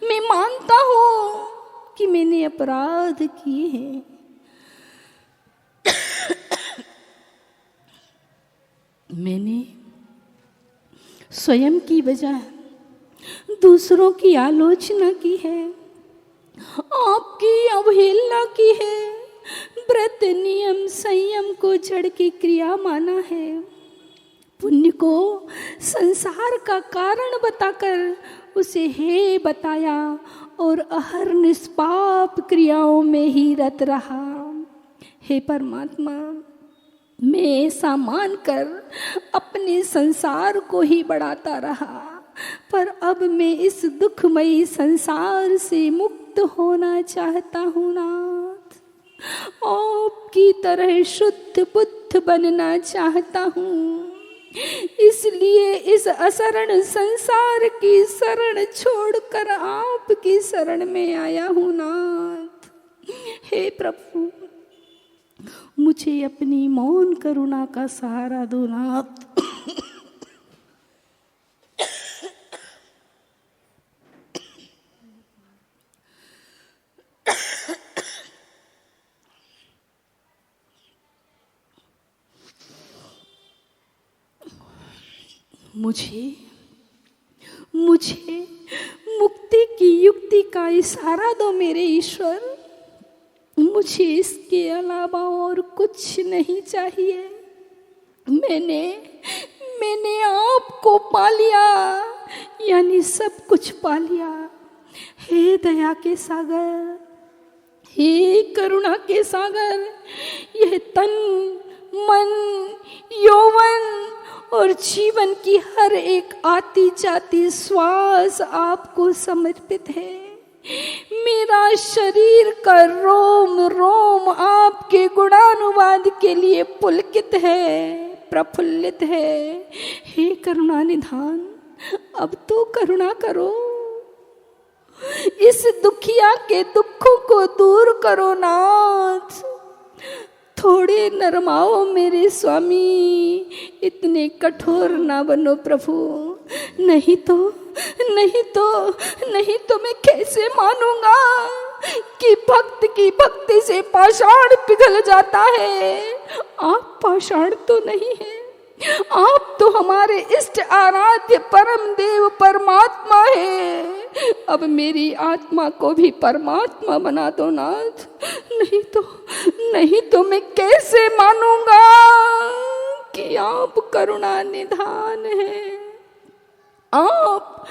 मैं मानता हूँ कि मैंने अपराध किए हैं। मैंने स्वयं की बजाय दूसरों की आलोचना की है, आपकी अवहेलना की है, व्रत नियम संयम को जड़ की क्रिया माना है, पुण्य को संसार का कारण बताकर उसे हे बताया और अहर निष्पाप क्रियाओं में ही रत रहा। हे परमात्मा, मैं ऐसा मानकर अपने संसार को ही बढ़ाता रहा, पर अब मैं इस दुखमयी संसार से मुक्त होना चाहता हूँ नाथ। आपकी तरह शुद्ध बुद्ध बनना चाहता हूँ। इसलिए इस असरण संसार की शरण छोड़कर आपकी शरण में आया हूँ नाथ। हे प्रभु, मुझे अपनी मौन करुणा का सहारा दो नाथ। मुझे मुक्ति की युक्ति का इशारा दो मेरे ईश्वर। मुझे इसके अलावा और कुछ नहीं चाहिए। मैंने आपको पा लिया, यानी सब कुछ पा लिया। हे दया के सागर, हे करुणा के सागर, यह तन मन यौवन और जीवन की हर एक आती जाती श्वास आपको समर्पित है। मेरा शरीर का रोम रोम आपके गुणानुवाद के लिए पुलकित है, प्रफुल्लित है। हे करुणा निधान, अब तो करुणा करो। इस दुखिया के दुखों को दूर करो नाथ। थोड़े नरमाओ मेरे स्वामी, इतने कठोर ना बनो प्रभु। नहीं तो मैं कैसे मानूंगा कि भक्त की भक्ति से पाषाण पिघल जाता है। आप पाषाण तो नहीं है, आप तो हमारे इष्ट आराध्य परम देव परमात्मा है। अब मेरी आत्मा को भी परमात्मा बना दो नाथ। नहीं तो मैं कैसे मानूंगा कि आप करुणा निधान है, आप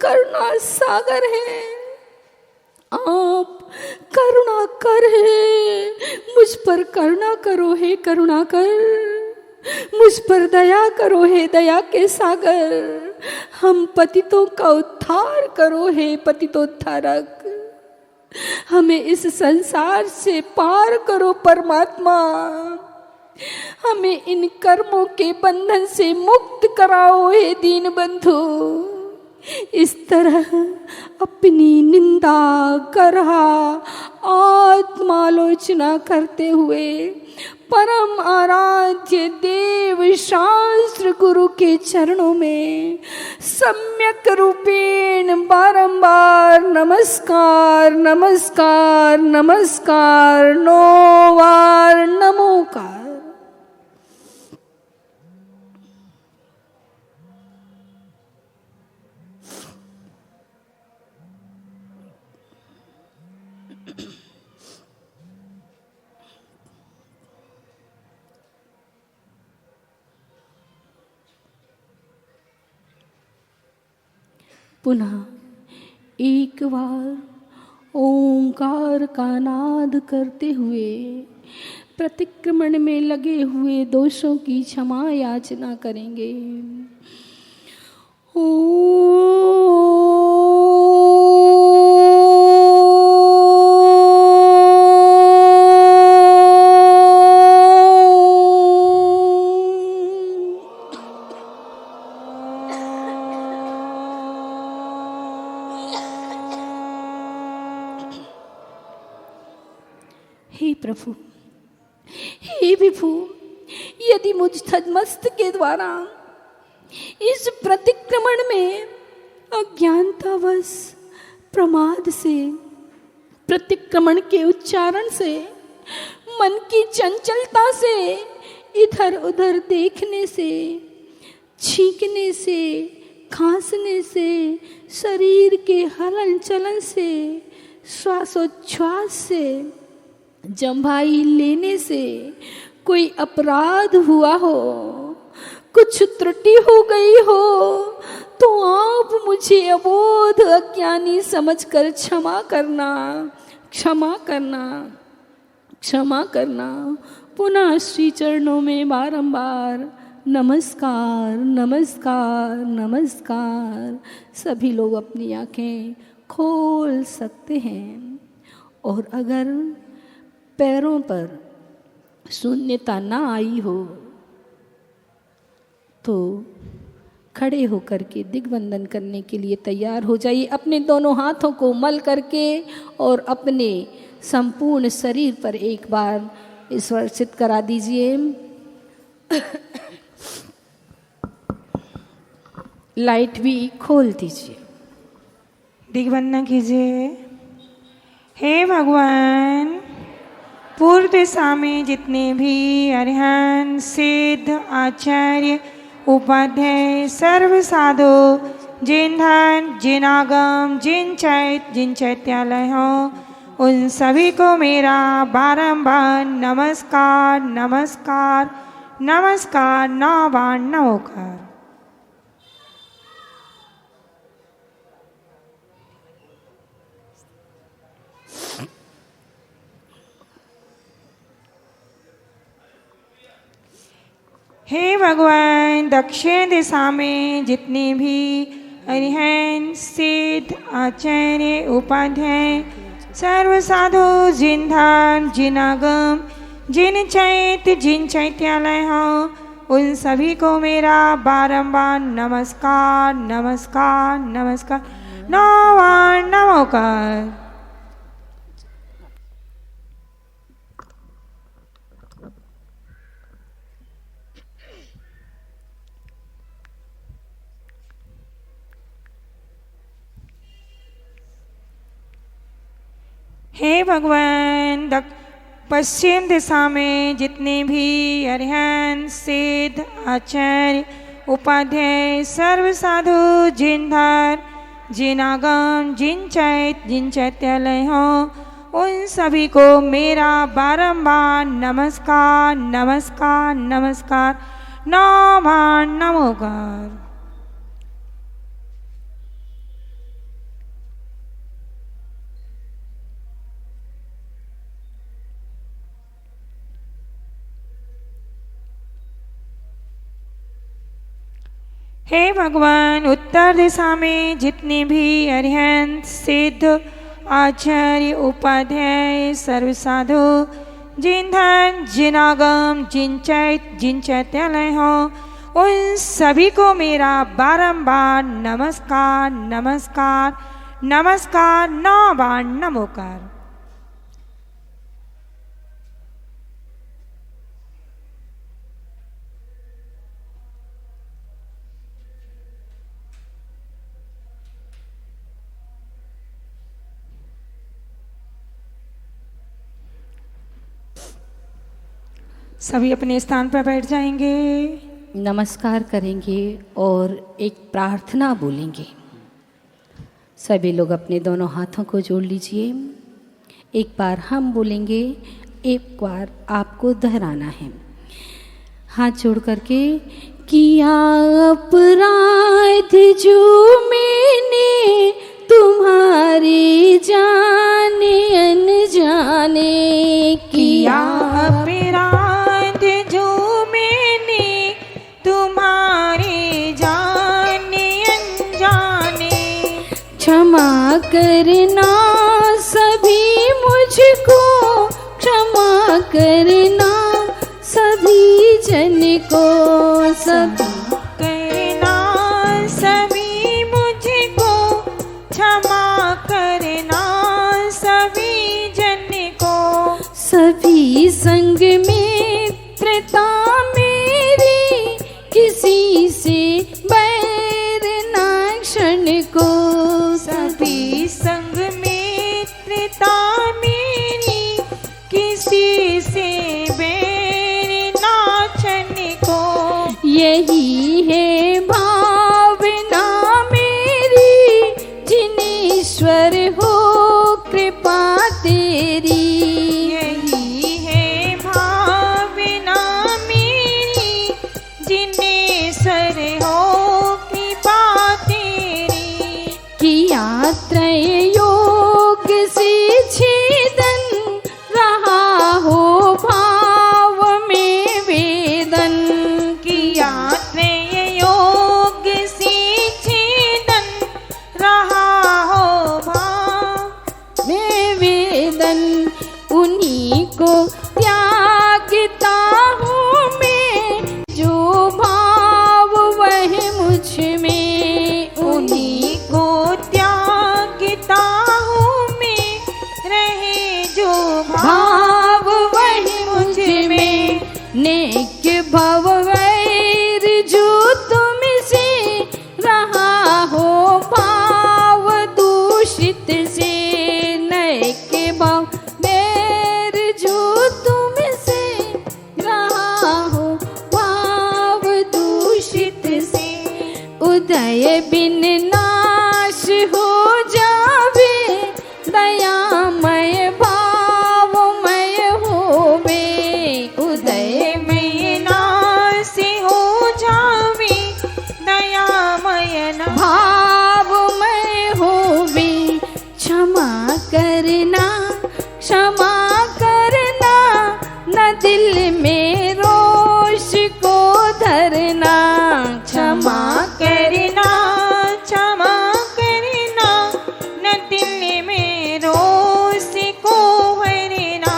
करुणा सागर हैं, आप करुणा कर है। मुझ पर करुणा करो हे करुणा कर, मुझ पर दया करो हे दया के सागर। हम पतितों का उद्धार करो हे पतितोद्धारक। हमें इस संसार से पार करो परमात्मा। हमें इन कर्मों के बंधन से मुक्त कराओ हे दीन बंधु। इस तरह अपनी निंदा करहा आत्मालोचना करते हुए परम आराध्य देव शास्त्र गुरु के चरणों में सम्यक रूपेण बारंबार नमस्कार नमस्कार नमस्कार 9 बार नमोकार। पुनः एक बार ओंकार का नाद करते हुए प्रतिक्रमण में लगे हुए दोषों की क्षमा याचना करेंगे। हे प्रभु, हे विभु, यदि मुझ धर्मस्थ के द्वारा इस प्रतिक्रमण में अज्ञानतावश प्रमाद से, प्रतिक्रमण के उच्चारण से, मन की चंचलता से, इधर उधर देखने से, छींकने से, खांसने से, शरीर के हलन चलन से, श्वासोच्छ्वास से, जम्भाई लेने से कोई अपराध हुआ हो, कुछ त्रुटि हो गई हो, तो आप मुझे अबोध अज्ञानी समझकर क्षमा करना, क्षमा करना, क्षमा करना। पुनः श्री चरणों में बारंबार नमस्कार नमस्कार नमस्कार। सभी लोग अपनी आंखें खोल सकते हैं। और अगर पैरों पर शून्यता ना आई हो तो खड़े होकर के दिग्बंधन करने के लिए तैयार हो जाइए। अपने दोनों हाथों को मल करके और अपने संपूर्ण शरीर पर एक बार स्पर्शित करा दीजिए। लाइट भी खोल दीजिए। दिग्बंधन कीजिए। हे भगवान, पूर्व दिशा में जितने भी अरिहंत, सिद्ध, आचार्य, उपाध्याय, सर्व साधु, जिन धन, जिन आगम, जिन चैत्यालय हो, उन सभी को मेरा बारंबार नमस्कार नमस्कार नमस्कार 9 बार नमोकार। हे भगवान, दक्षिण दिशा में जितने भी अरिहंत, सिद्ध, आचार्य, उपाध्याय, सर्व साधु, जिन धाम, जिन आगम, जिन चैत्यालय हो, उन सभी को मेरा बारंबार नमस्कार नमस्कार नमस्कार 9 बार नमोकार। हे भगवान, पश्चिम दिशा में जितने भी अरिहंत, सिद्ध, आचार्य, उपाध्याय, सर्व साधु, जिन धर, जिन आगम, जिन चैत्यालय हो, उन सभी को मेरा बारंबार नमस्कार नमस्कार नमस्कार 9 बार नमोकार। हे भगवान, उत्तर दिशा में जितने भी अरिहंत, सिद्ध, आचार्य, उपाध्याय, सर्व साधु, जिन धन, जिन आगम, जिन चैत्यालय हो, उन सभी को मेरा बारंबार नमस्कार नमस्कार नमस्कार 9 बार नमोकार। सभी अपने स्थान पर बैठ जाएंगे, नमस्कार करेंगे और एक प्रार्थना बोलेंगे। सभी लोग अपने दोनों हाथों को जोड़ लीजिए। एक बार हम बोलेंगे, एक बार आपको दोहराना है। हाथ जोड़ करके, किया अपराध जो मैंने तुम्हारे जाने अनजाने, किया अपराध जो मैंने तुम्हारे जाने अनजाने, क्षमा करना सभी मुझको, क्षमा करना सभी जन को, सभी करना सभी मुझको, क्षमा करना सभी जन को, सभी संग मित्रता मेरी किसी से बैर ना क्षण को, सभी संग मित्रता मेरी किसी से बैर ना क्षण को, यही उदय बिन नाश हो जावे, दयामय भावमय होवे। उदय में नाश हो जावे, दयामय भावमय होवे। क्षमा करना, क्षमा करना, न दिल में रोष को धरना। क्षमा करना, क्षमा करना, न दिल में रोष को भरना।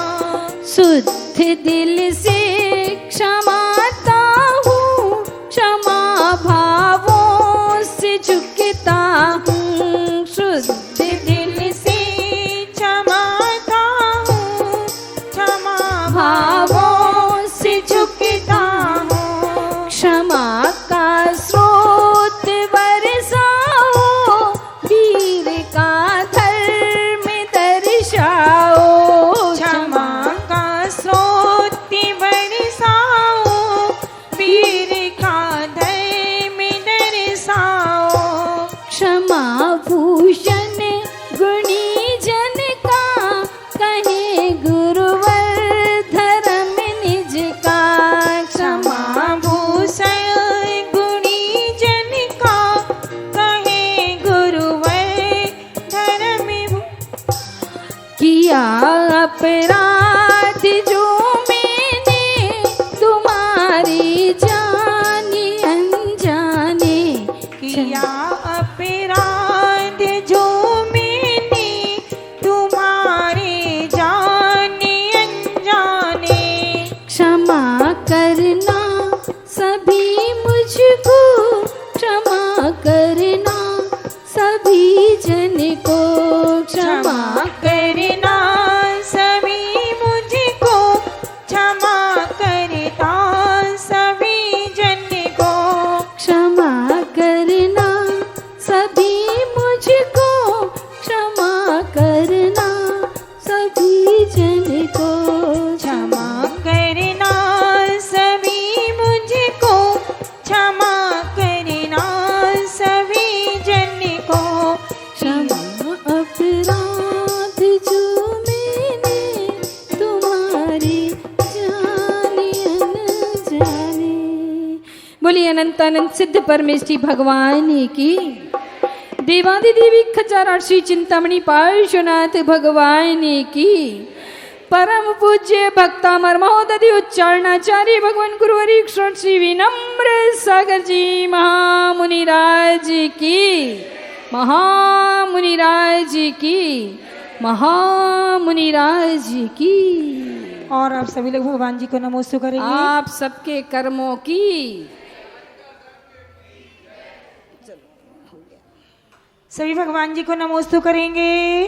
शुद्ध दिल से क्षमाता हूँ, क्षमा भावों से झुकता हूँ। शुद्ध दिल से क्षमाता हूँ, क्षमा भावों से झुकता हूँ। क्षमा का स्रोत बरसाओ, वीर का धर्म दर्शाओ। क्षमा का स्रोत बरसाओ, वीर का धर्म दर्शाओ। क्षमा भूषण गुणी जन का, कहे गुरुवर धर्म निज का। क्षमा भूषण गुणी जन का, कहे गुरुवर धर्म किया अपराध जो मैंने, तुम्हारी जानी अनजाने। किया अपराध जो मैंने, तुम्हारे जाने अनजाने। क्षमा करना सभी मुझको, क्षमा करना सभी जन को। क्षमा करना सभी मुझको, क्षमा करता सभी जन को। क्षमा करना सभी मुझको, क्षमा करना सभी जन को। क्षमा करना सभी मुझको, क्षमा करना सभी जन को। क्षमा अपराध जो मैंने, तुम्हारी जानी अनजाने। बोलिए अनंतानंद सिद्ध परमेष्ठी भगवान की। देवादिदेवी खचारा श्री चिंतामणि पार्श्वनाथ भगवान की। परम पूज्य भक्तामर महोदधि उच्चारणाचार्य भगवान गुरुवरी क्षण श्री विनम्र सागर जी महामुनिराज की। महामुनिराज की। महामुनिराज की। और आप सभी लोग भगवान जी को नमोस्तु करेंगे। आप सबके कर्मों की। सभी भगवान जी को नमोस्तु करेंगे।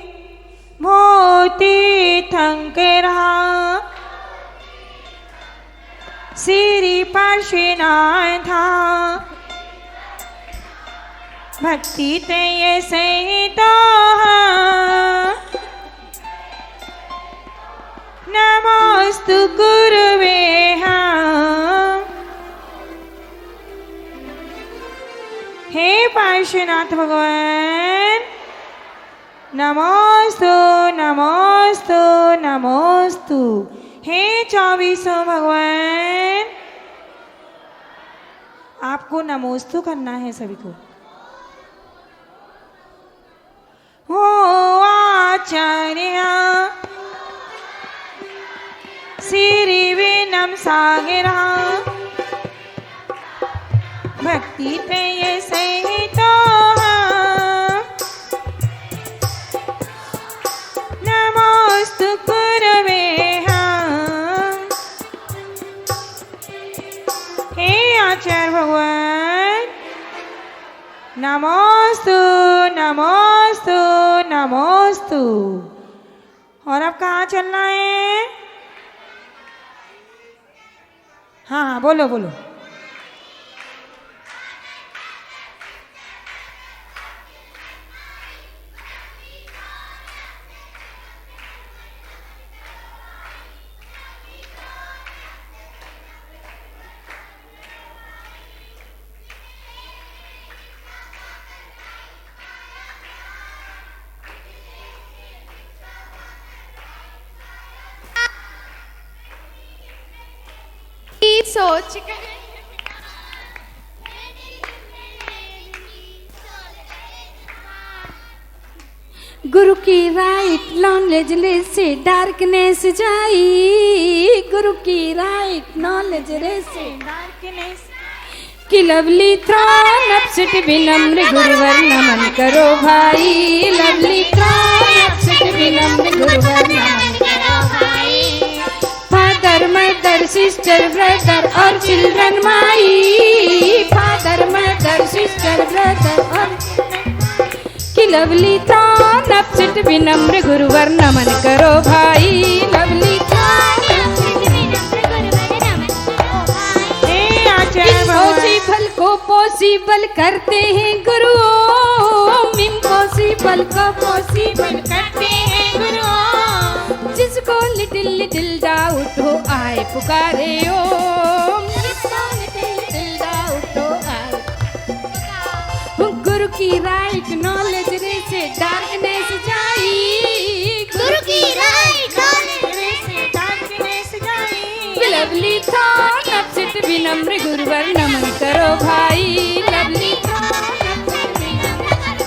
मोती थंकरा श्री पार्श्वनाथा, भक्ति तय सहिता नमोस्तु गुरुवे। हे पार्श्वनाथ भगवान, नमोस्तु नमोस्तु नमोस्तु। हे 24 भगवान, आपको नमोस्तु करना है सभी को। हो आचार्य श्री विनम सागरा, भक्ति तय सहिता नमोस्तु गुरवे। हे आचार्य भगवान, नमोस्तु नमोस्तु नमोस्तु। और अब कहाँ चलना है? हाँ हाँ बोलो बोलो। सोच कर गुरु की राइट नॉलेज से डार्कनेस जाई, गुरु की राइट नॉलेज से डार्कनेस कि लवली थ्रोन अपसेट विनम्र गुरुवर नमन करो भाई, लवली थ्रोन अपसेट विनम्र गुरुवर नमन करो भाई। फादर मदर सिस्टर ब्रदर और चिल्ड्रन माई, फादर मदर सिस्टर ब्रदर और कि लवली थ्रोन अपसेट विनम्र गुरुवर नमन करो भाई, लवली थ्रोन अपसेट विनम्र गुरुवर नमन करो भाई। इम्पॉसिबल को पॉसिबल करते हैं गुरु, इम्पॉसिबल को पॉसिबल करते हैं गुरु, जिसको लिटिल लिटिल डाउट हो आए पुकारे ओम, जिसको लिटिल लिटिल डाउट हो आए। गुरु की राइट नॉलेज से डार्कनेस जाई, गुरु की राइट नॉलेज से डार्कनेस जाई। लवली थ्रोन अपसेट विनम्र गुरुवर नमन करो भाई, लवली थ्रोन अपसेट विनम्र गुरुवर नमन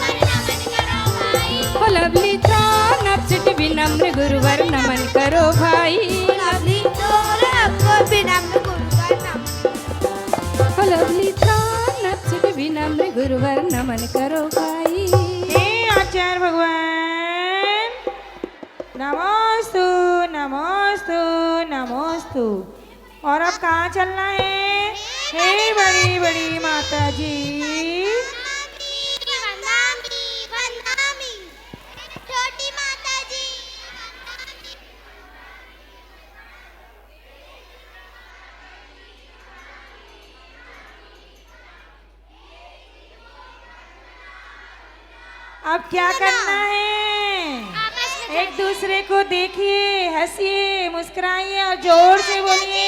करो भाई, हो लवली थ्रोन अपसेट विनम्र गुरुवर नमन करो भाई, लवली थ्रोन अपसेट विनम्र गुरुवर नमन, हो लवली थ्रोन अपसेट विनम्र गुरुवर नमन करो भाई। हे आचार्य भगवान, नमोस्तु नमोस्तु नमोस्तु। और अब कहाँ चलना है? हे बड़ी बड़ी माता जी, छोटी माता जी, अब क्या करना है? एक दूसरे को देखिए, हंसिए, मुस्कुराइए और जोर से बोलिए।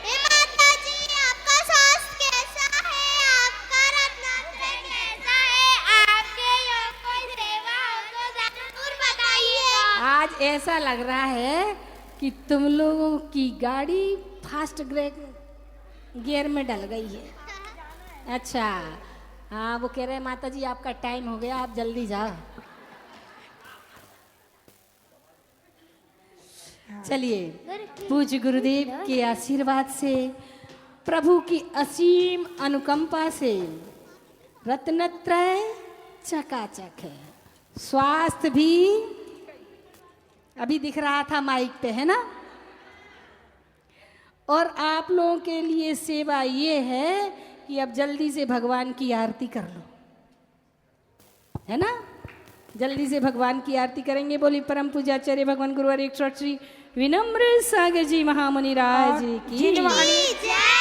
हे माता जी, आपका स्वास्थ्य कैसा है? आपका रत्नात्रय कैसा है? आपके योग कोई सेवा हो तो जरूर बताइए। आज ऐसा लग रहा है कि तुम लोगों की गाड़ी फास्ट गियर में डल गई है। अच्छा, हाँ, वो कह रहे हैं माता जी आपका टाइम हो गया, आप जल्दी जाओ। चलिए, पूज्य गुरुदेव के आशीर्वाद से, प्रभु की असीम अनुकंपा से रत्नत्रय चकाचक है। स्वास्थ्य भी अभी दिख रहा था माइक पे, है ना? और आप लोगों के लिए सेवा ये है कि अब जल्दी से भगवान की आरती कर लो, है ना? जल्दी से भगवान की आरती करेंगे। बोली परम पूज्याचार्य भगवान गुरुवर एक श्री विनम्र सागर जी महामुनि राज की जिनवाणी जय।